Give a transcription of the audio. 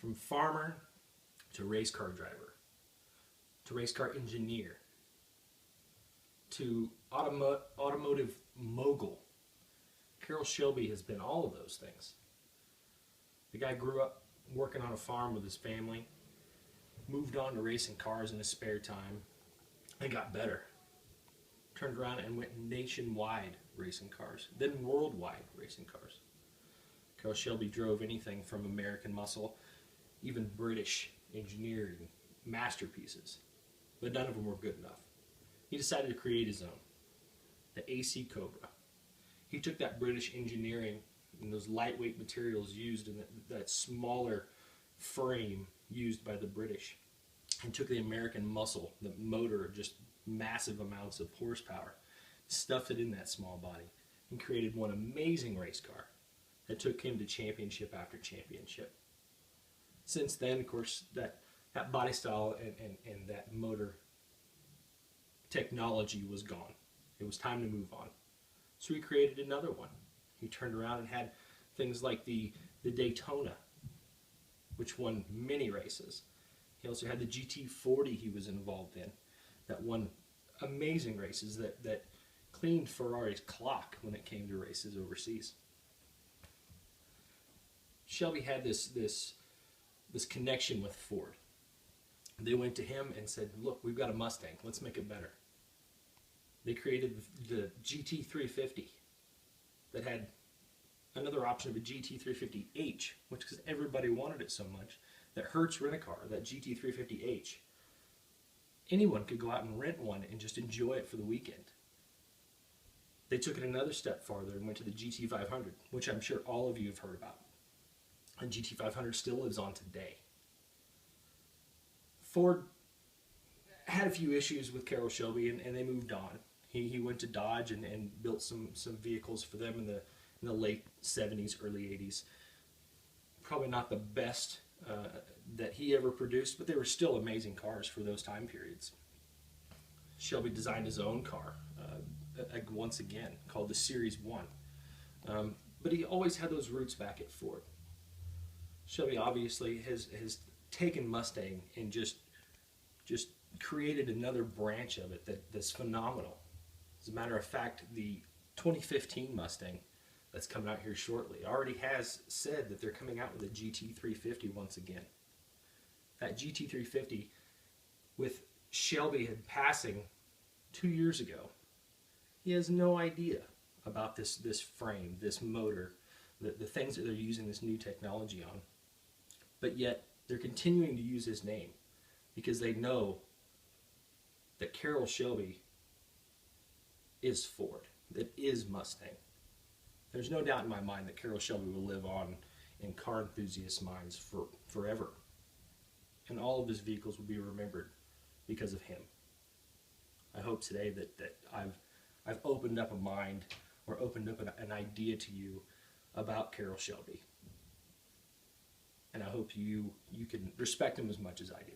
From farmer to race car driver to race car engineer to automotive mogul, Carroll Shelby has been all of those things. The guy grew up working on a farm with his family, moved on to racing cars in his spare time, and got better. Turned around and went nationwide racing cars, then worldwide racing cars. Carroll Shelby drove anything from American muscle, even British engineering masterpieces, but none of them were good enough. He decided to create his own, the AC Cobra. He took that British engineering and those lightweight materials used in that smaller frame used by the British, and took the American muscle, the motor, just massive amounts of horsepower, stuffed it in that small body, and created one amazing race car that took him to championship after championship. Since then, of course, that body style and that motor technology was gone. It was time to move on. So he created another one. He turned around and had things like the Daytona, which won many races. He also had the GT40 he was involved in, that won amazing races, that cleaned Ferrari's clock when it came to races overseas. Shelby had this connection with Ford. They went to him and said, look, we've got a Mustang, let's make it better. They created the GT350 that had another option of a GT350H, which because everybody wanted it so much, that Hertz Rent-A-Car, that GT350H, anyone could go out and rent one and just enjoy it for the weekend. They took it another step farther and went to the GT500, which I'm sure all of you have heard about. And GT500 still lives on today. Ford had a few issues with Carroll Shelby, and they moved on. He went to Dodge and built some vehicles for them in the late 70s, early 80s. Probably not the best that he ever produced, but they were still amazing cars for those time periods. Shelby designed his own car, once again, called the Series 1. But he always had those roots back at Ford. Shelby obviously has taken Mustang and just created another branch of it that's phenomenal. As a matter of fact, the 2015 Mustang that's coming out here shortly already has said that they're coming out with a GT350 once again. That GT350, with Shelby had passing 2 years ago, he has no idea about this frame, this motor, the things that they're using this new technology on. But yet they're continuing to use his name because they know that Carroll Shelby is Ford, that is Mustang. There's no doubt in my mind that Carroll Shelby will live on in car enthusiasts' minds forever. And all of his vehicles will be remembered because of him. I hope today that I've opened up a mind or opened up an idea to you about Carroll Shelby. And I hope you can respect him as much as I do.